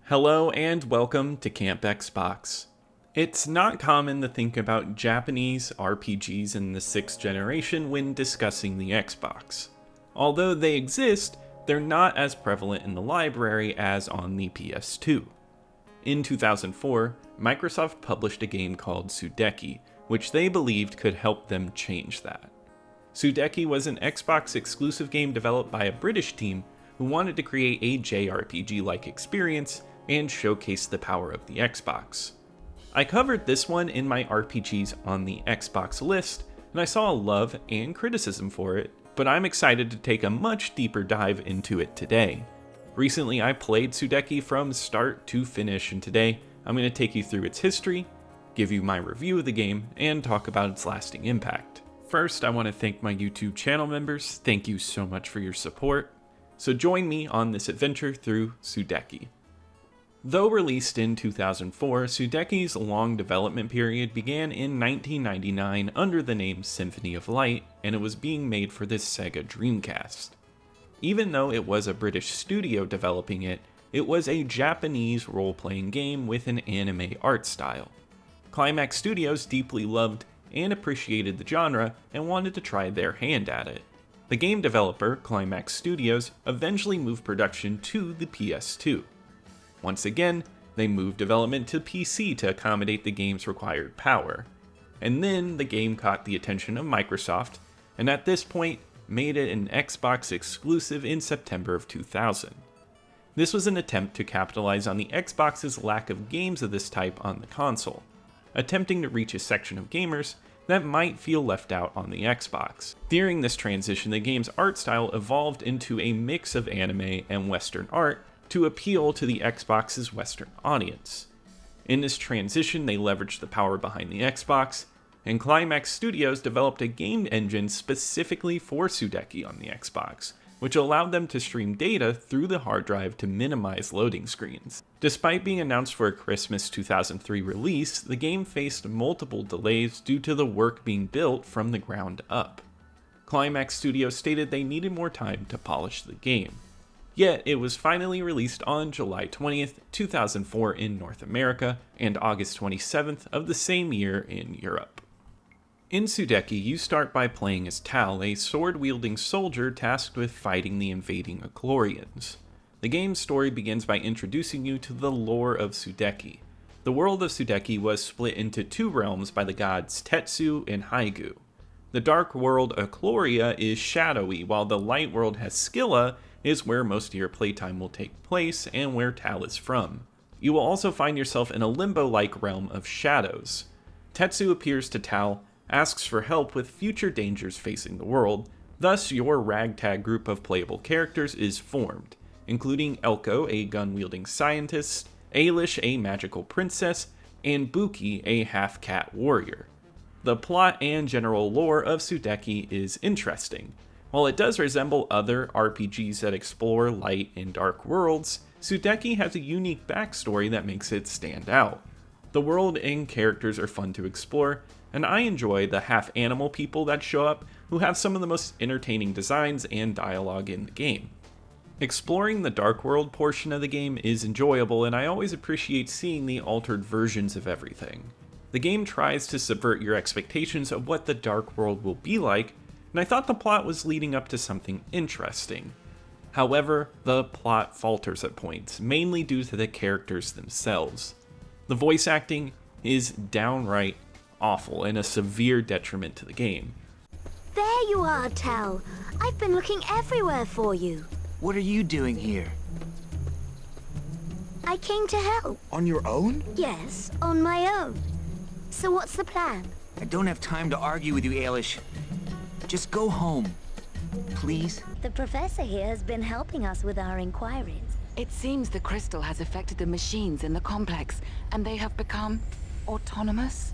Hello and welcome to Camp Xbox. It's not common to think about Japanese RPGs in the 6th generation when discussing the Xbox. Although they exist, they're not as prevalent in the library as on the PS2. In 2004, Microsoft published a game called Sudeki, which they believed could help them change that. Sudeki was an Xbox exclusive game developed by a British team who wanted to create a JRPG-like experience and showcase the power of the Xbox. I covered this one in my RPGs on the Xbox list, and I saw love and criticism for it, but I'm excited to take a much deeper dive into it today. Recently I played Sudeki from start to finish, and today I'm going to take you through its history, give you my review of the game, and talk about its lasting impact. First, I want to thank my YouTube channel members. Thank you so much for your support. So join me on this adventure through Sudeki. Though released in 2004, Sudeki's long development period began in 1999 under the name Symphony of Light, and it was being made for the Sega Dreamcast. Even though it was a British studio developing it, it was a Japanese role-playing game with an anime art style. Climax Studios deeply loved and appreciated the genre and wanted to try their hand at it. The game developer, Climax Studios, eventually moved production to the PS2. Once again, they moved development to PC to accommodate the game's required power. And then the game caught the attention of Microsoft, and at this point, made it an Xbox exclusive in September of 2000. This was an attempt to capitalize on the Xbox's lack of games of this type on the console, attempting to reach a section of gamers that might feel left out on the Xbox. During this transition, the game's art style evolved into a mix of anime and Western art to appeal to the Xbox's Western audience. In this transition, they leveraged the power behind the Xbox, and Climax Studios developed a game engine specifically for Sudeki on the Xbox, which allowed them to stream data through the hard drive to minimize loading screens. Despite being announced for a Christmas 2003 release, the game faced multiple delays due to the work being built from the ground up. Climax Studios stated they needed more time to polish the game. Yet, it was finally released on July 20th, 2004 in North America, and August 27th of the same year in Europe. In Sudeki, you start by playing as Tal, a sword-wielding soldier tasked with fighting the invading Eclorians. The game's story begins by introducing you to the lore of Sudeki. The world of Sudeki was split into two realms by the gods Tetsu and Haigu. The dark world Ecloria is shadowy, while the light world Heskylla is where most of your playtime will take place and where Tal is from. You will also find yourself in a limbo-like realm of shadows. Tetsu appears to Tal, asks for help with future dangers facing the world, thus your ragtag group of playable characters is formed, including Elko, a gun-wielding scientist, Ailish, a magical princess, and Buki, a half-cat warrior. The plot and general lore of Sudeki is interesting. While it does resemble other RPGs that explore light and dark worlds, Sudeki has a unique backstory that makes it stand out. The world and characters are fun to explore, and I enjoy the half-animal people that show up who have some of the most entertaining designs and dialogue in the game. Exploring the dark world portion of the game is enjoyable, and I always appreciate seeing the altered versions of everything. The game tries to subvert your expectations of what the dark world will be like, and I thought the plot was leading up to something interesting. However, the plot falters at points, mainly due to the characters themselves. The voice acting is downright awful and a severe detriment to the game. There you are, Tal. I've been looking everywhere for you. What are you doing here? I came to help. On your own? Yes, on my own. So what's the plan? I don't have time to argue with you, Ailish. Just go home. Please? The professor here has been helping us with our inquiries. It seems the crystal has affected the machines in the complex, and they have become autonomous.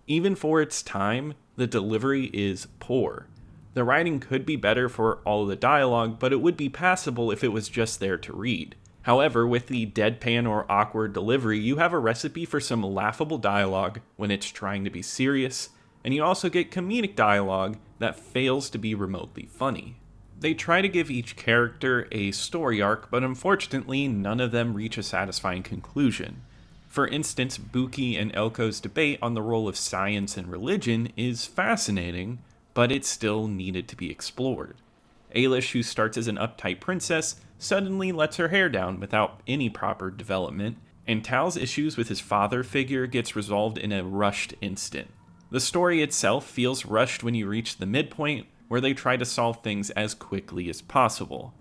Even for its time, the delivery is poor. The writing could be better for all of the dialogue, but it would be passable if it was just there to read. However, with the deadpan or awkward delivery, you have a recipe for some laughable dialogue when it's trying to be serious, and you also get comedic dialogue that fails to be remotely funny. They try to give each character a story arc, but unfortunately none of them reach a satisfying conclusion. For instance, Buki and Elko's debate on the role of science and religion is fascinating, but it still needed to be explored. Ailish, who starts as an uptight princess, suddenly lets her hair down without any proper development, and Tal's issues with his father figure gets resolved in a rushed instant. The story itself feels rushed when you reach the midpoint, where they try to solve things as quickly as possible.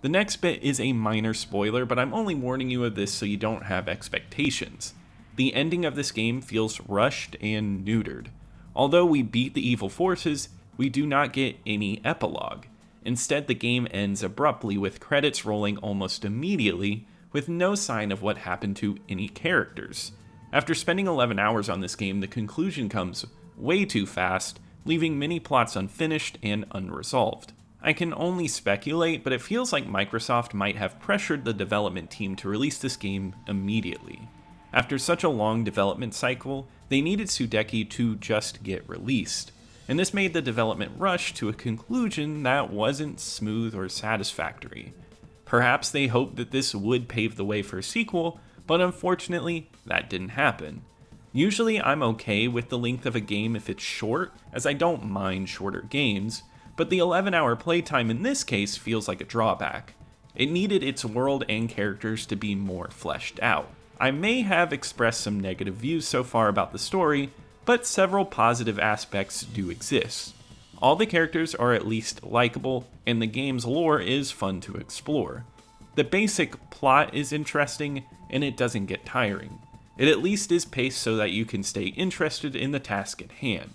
The next bit is a minor spoiler, but I'm only warning you of this so you don't have expectations. The ending of this game feels rushed and neutered. Although we beat the evil forces, we do not get any epilogue. Instead, the game ends abruptly with credits rolling almost immediately, with no sign of what happened to any characters. After spending 11 hours on this game, the conclusion comes way too fast, leaving many plots unfinished and unresolved. I can only speculate, but it feels like Microsoft might have pressured the development team to release this game immediately. After such a long development cycle, they needed Sudeki to just get released, and this made the development rush to a conclusion that wasn't smooth or satisfactory. Perhaps they hoped that this would pave the way for a sequel, but unfortunately, that didn't happen. Usually I'm okay with the length of a game if it's short, as I don't mind shorter games, but the 11-hour playtime in this case feels like a drawback. It needed its world and characters to be more fleshed out. I may have expressed some negative views so far about the story, but several positive aspects do exist. All the characters are at least likable, and the game's lore is fun to explore. The basic plot is interesting, and it doesn't get tiring. It at least is paced so that you can stay interested in the task at hand.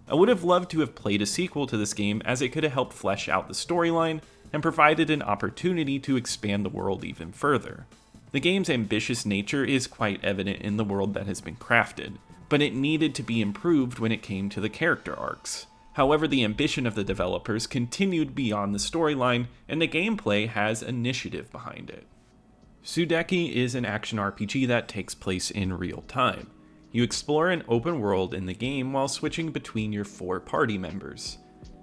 I would have loved to have played a sequel to this game, as it could have helped flesh out the storyline and provided an opportunity to expand the world even further. The game's ambitious nature is quite evident in the world that has been crafted, but it needed to be improved when it came to the character arcs. However, the ambition of the developers continued beyond the storyline, and the gameplay has initiative behind it. Sudeki is an action RPG that takes place in real time. You explore an open world in the game while switching between your 4 party members.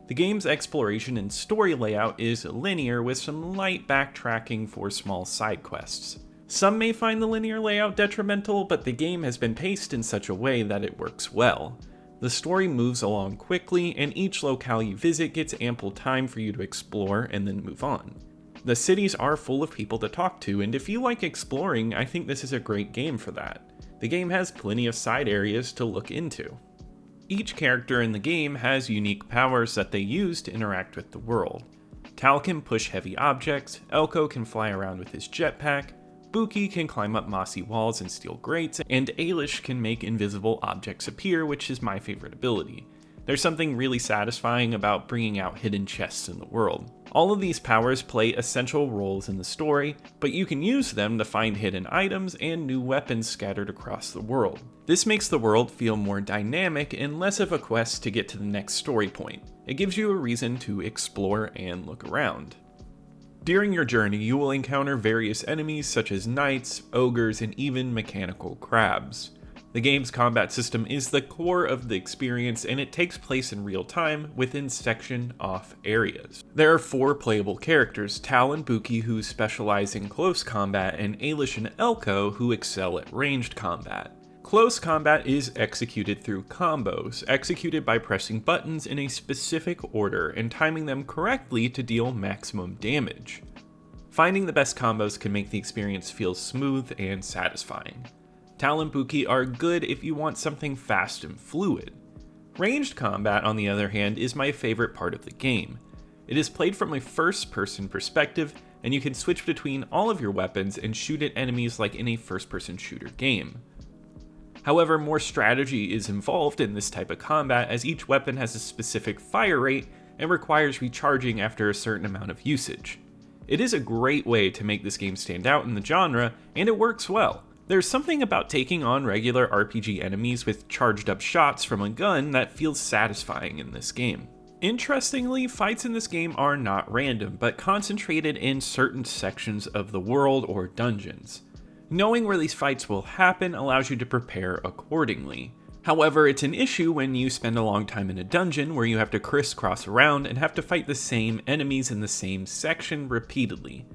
The game's exploration and story layout is linear with some light backtracking for small side quests. Some may find the linear layout detrimental, but the game has been paced in such a way that it works well. The story moves along quickly, and each locale you visit gets ample time for you to explore and then move on. The cities are full of people to talk to, and if you like exploring, I think this is a great game for that. The game has plenty of side areas to look into. Each character in the game has unique powers that they use to interact with the world. Tal can push heavy objects, Elko can fly around with his jetpack, Buki can climb up mossy walls and steal grates, and Ailish can make invisible objects appear, which is my favorite ability. There's something really satisfying about bringing out hidden chests in the world. All of these powers play essential roles in the story, but you can use them to find hidden items and new weapons scattered across the world. This makes the world feel more dynamic and less of a quest to get to the next story point. It gives you a reason to explore and look around. During your journey, you will encounter various enemies such as knights, ogres, and even mechanical crabs. The game's combat system is the core of the experience, and it takes place in real time within section-off areas. There are 4 playable characters, Tal and Buki, who specialize in close combat, and Ailish and Elko, who excel at ranged combat. Close combat is executed through combos, executed by pressing buttons in a specific order and timing them correctly to deal maximum damage. Finding the best combos can make the experience feel smooth and satisfying. Tal and Buki are good if you want something fast and fluid. Ranged combat, on the other hand, is my favorite part of the game. It is played from a first-person perspective, and you can switch between all of your weapons and shoot at enemies like in a first-person shooter game. However, more strategy is involved in this type of combat, as each weapon has a specific fire rate and requires recharging after a certain amount of usage. It is a great way to make this game stand out in the genre, and it works well. There's something about taking on regular RPG enemies with charged up shots from a gun that feels satisfying in this game. Interestingly, fights in this game are not random, but concentrated in certain sections of the world or dungeons. Knowing where these fights will happen allows you to prepare accordingly. However, it's an issue when you spend a long time in a dungeon where you have to crisscross around and have to fight the same enemies in the same section repeatedly.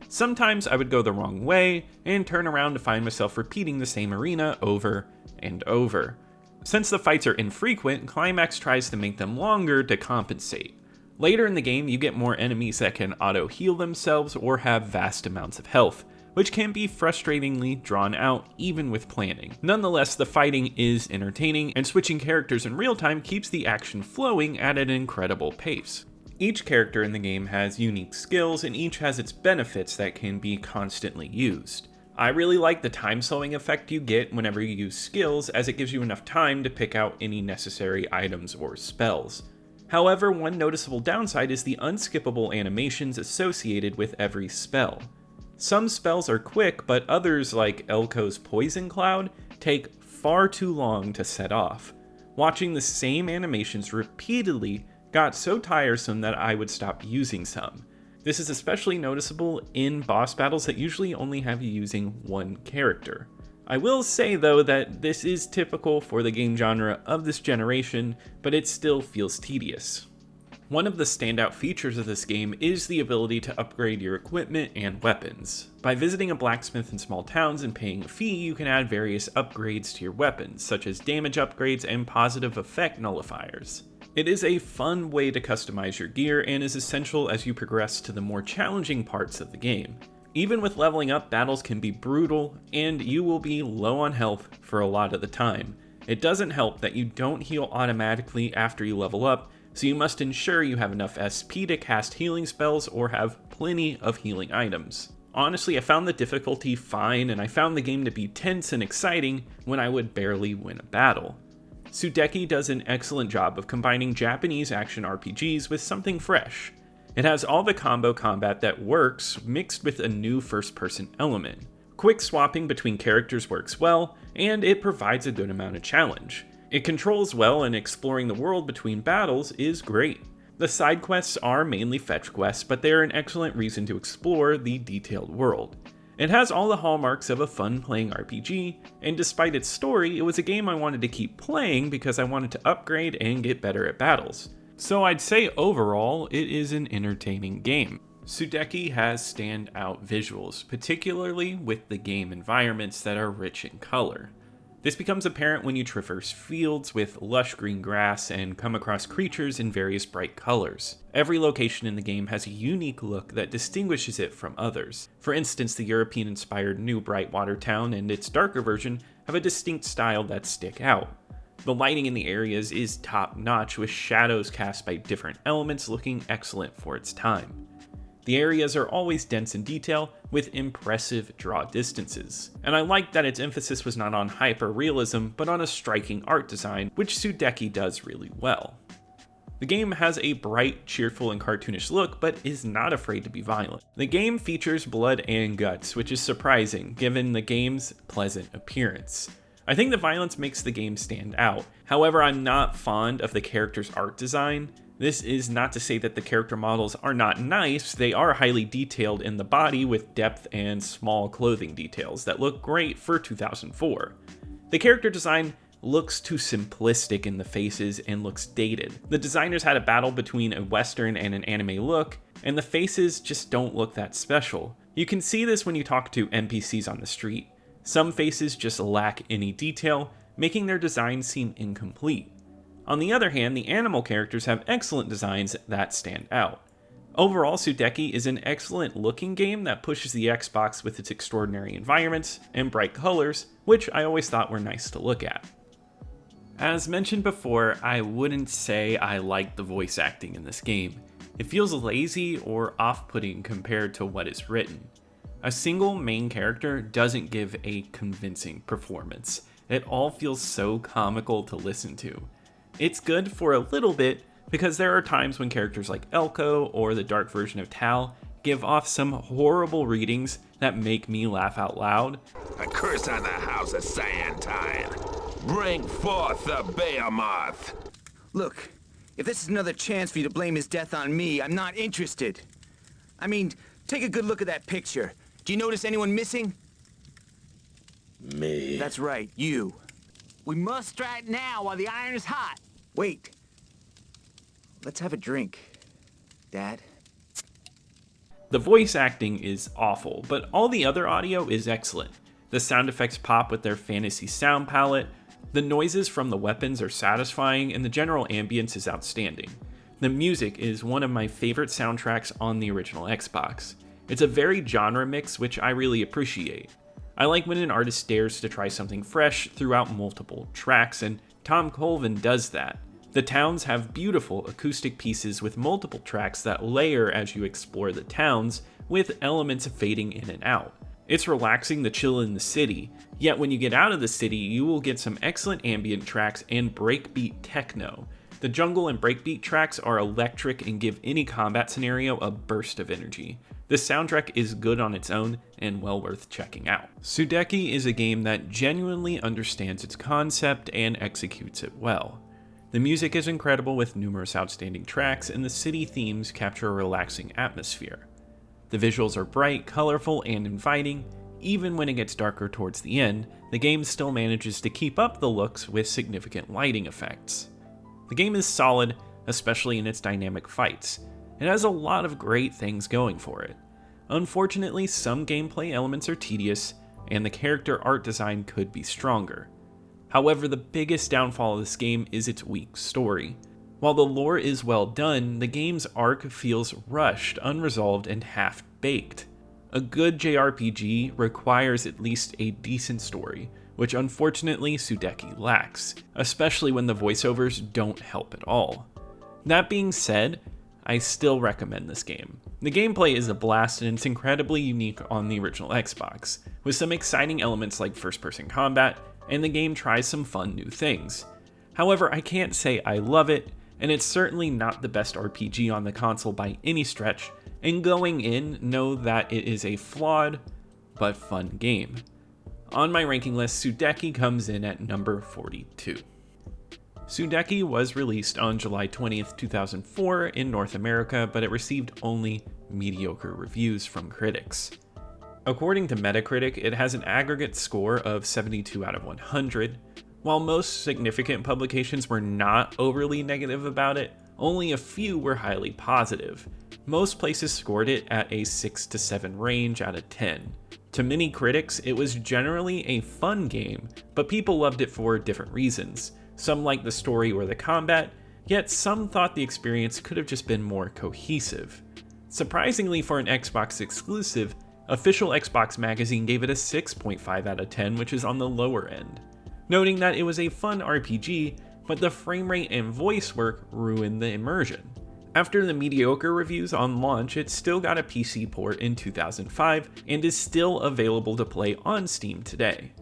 Sometimes I would go the wrong way and turn around to find myself repeating the same arena over and over. Since the fights are infrequent, Climax tries to make them longer to compensate. Later in the game, you get more enemies that can auto-heal themselves or have vast amounts of health, which can be frustratingly drawn out even with planning. Nonetheless, the fighting is entertaining, and switching characters in real time keeps the action flowing at an incredible pace. Each character in the game has unique skills, and each has its benefits that can be constantly used. I really like the time slowing effect you get whenever you use skills, as it gives you enough time to pick out any necessary items or spells. However, one noticeable downside is the unskippable animations associated with every spell. Some spells are quick, but others, like Elko's Poison Cloud, take far too long to set off. Watching the same animations repeatedly got so tiresome that I would stop using some. This is especially noticeable in boss battles that usually only have you using one character. I will say though that this is typical for the game genre of this generation, but it still feels tedious. One of the standout features of this game is the ability to upgrade your equipment and weapons. By visiting a blacksmith in small towns and paying a fee, you can add various upgrades to your weapons, such as damage upgrades and positive effect nullifiers. It is a fun way to customize your gear and is essential as you progress to the more challenging parts of the game. Even with leveling up, battles can be brutal, and you will be low on health for a lot of the time. It doesn't help that you don't heal automatically after you level up, so you must ensure you have enough SP to cast healing spells or have plenty of healing items. Honestly, I found the difficulty fine, and I found the game to be tense and exciting when I would barely win a battle. Sudeki does an excellent job of combining Japanese action RPGs with something fresh. It has all the combo combat that works, mixed with a new first-person element. Quick swapping between characters works well, and it provides a good amount of challenge. It controls well, and exploring the world between battles is great. The side quests are mainly fetch quests, but they are an excellent reason to explore the detailed world. It has all the hallmarks of a fun-playing RPG, and despite its story, it was a game I wanted to keep playing because I wanted to upgrade and get better at battles. So I'd say overall, it is an entertaining game. Sudeki has standout visuals, particularly with the game environments that are rich in color. This becomes apparent when you traverse fields with lush green grass and come across creatures in various bright colors. Every location in the game has a unique look that distinguishes it from others. For instance, the European-inspired New Brightwater town and its darker version have a distinct style that stick out. The lighting in the areas is top-notch, with shadows cast by different elements looking excellent for its time. The areas are always dense in detail, with impressive draw distances. And I like that its emphasis was not on hyper-realism, but on a striking art design, which Sudeki does really well. The game has a bright, cheerful, and cartoonish look, but is not afraid to be violent. The game features blood and guts, which is surprising, given the game's pleasant appearance. I think the violence makes the game stand out. However, I'm not fond of the character's art design. This is not to say that the character models are not nice. They are highly detailed in the body with depth and small clothing details that look great for 2004. The character design looks too simplistic in the faces and looks dated. The designers had a battle between a Western and an anime look, and the faces just don't look that special. You can see this when you talk to NPCs on the street. Some faces just lack any detail, making their designs seem incomplete. On the other hand, the animal characters have excellent designs that stand out. Overall, Sudeki is an excellent looking game that pushes the Xbox with its extraordinary environments and bright colors, which I always thought were nice to look at. As mentioned before, I wouldn't say I like the voice acting in this game. It feels lazy or off-putting compared to what is written. A single main character doesn't give a convincing performance. It all feels so comical to listen to. It's good for a little bit because there are times when characters like Elko or the dark version of Tal give off some horrible readings that make me laugh out loud. A curse on the house of Santine. Bring forth the behemoth. Look, if this is another chance for you to blame his death on me, I'm not interested. I mean, take a good look at that picture. Do you notice anyone missing? Me? That's right, you. We must strike now while the iron is hot. Wait. Let's have a drink, Dad. The voice acting is awful, but all the other audio is excellent. The sound effects pop with their fantasy sound palette, the noises from the weapons are satisfying, and the general ambience is outstanding. The music is one of my favorite soundtracks on the original Xbox. It's a very genre mix, which I really appreciate. I like when an artist dares to try something fresh throughout multiple tracks, and Tom Colvin does that. The towns have beautiful acoustic pieces with multiple tracks that layer as you explore the towns, with elements fading in and out. It's relaxing to chill in the city, yet when you get out of the city, you will get some excellent ambient tracks and breakbeat techno. The jungle and breakbeat tracks are electric and give any combat scenario a burst of energy. This soundtrack is good on its own and well worth checking out. Sudeki is a game that genuinely understands its concept and executes it well. The music is incredible with numerous outstanding tracks, and the city themes capture a relaxing atmosphere. The visuals are bright, colorful, and inviting. Even when it gets darker towards the end, the game still manages to keep up the looks with significant lighting effects. The game is solid, especially in its dynamic fights. It has a lot of great things going for it. Unfortunately, some gameplay elements are tedious, and the character art design could be stronger. However, the biggest downfall of this game is its weak story. While the lore is well done, the game's arc feels rushed, unresolved, and half-baked. A good JRPG requires at least a decent story, which unfortunately Sudeki lacks, especially when the voiceovers don't help at all. That being said, I still recommend this game. The gameplay is a blast and it's incredibly unique on the original Xbox, with some exciting elements like first-person combat, and the game tries some fun new things. However, I can't say I love it, and it's certainly not the best RPG on the console by any stretch, and going in, know that it is a flawed but fun game. On my ranking list, Sudeki comes in at number 42. Sudeki was released on July 20th, 2004 in North America, but it received only mediocre reviews from critics. According to Metacritic, it has an aggregate score of 72 out of 100. While most significant publications were not overly negative about it, only a few were highly positive. Most places scored it at a 6 to 7 range out of 10. To many critics, it was generally a fun game, but people loved it for different reasons. Some liked the story or the combat, yet some thought the experience could have just been more cohesive. Surprisingly, for an Xbox exclusive, Official Xbox Magazine gave it a 6.5 out of 10, which is on the lower end, noting that it was a fun RPG, but the frame rate and voice work ruined the immersion. After the mediocre reviews on launch, it still got a PC port in 2005 and is still available to play on Steam today.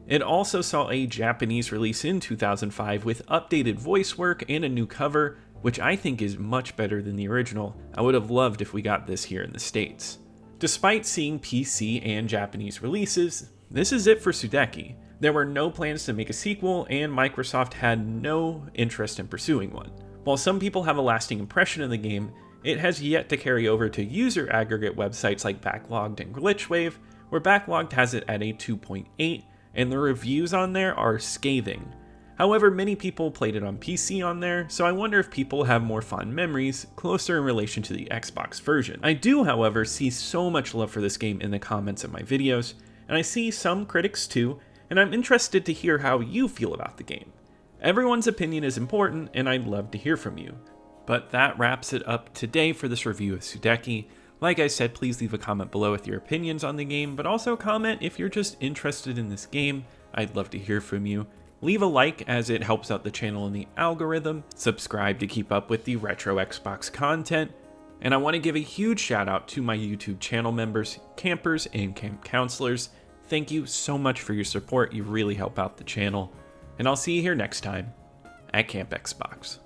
It also saw a Japanese release in 2005 with updated voice work and a new cover, which I think is much better than the original. I would have loved if we got this here in the States. Despite seeing PC and Japanese releases, this is it for Sudeki. There were no plans to make a sequel, and Microsoft had no interest in pursuing one. While some people have a lasting impression of the game, it has yet to carry over to user aggregate websites like Backlogged and Glitchwave, where Backlogged has it at a 2.8, and the reviews on there are scathing. However, many people played it on PC on there, so I wonder if people have more fond memories closer in relation to the Xbox version. I do, however, see so much love for this game in the comments of my videos, and I see some critics too, and I'm interested to hear how you feel about the game. Everyone's opinion is important, and I'd love to hear from you. But that wraps it up today for this review of Sudeki. Like I said, please leave a comment below with your opinions on the game, but also comment if you're just interested in this game. I'd love to hear from you. Leave a like as it helps out the channel in the algorithm. Subscribe to keep up with the retro Xbox content. And I want to give a huge shout out to my YouTube channel members, campers, and camp counselors. Thank you so much for your support. You really help out the channel. And I'll see you here next time at Camp Xbox.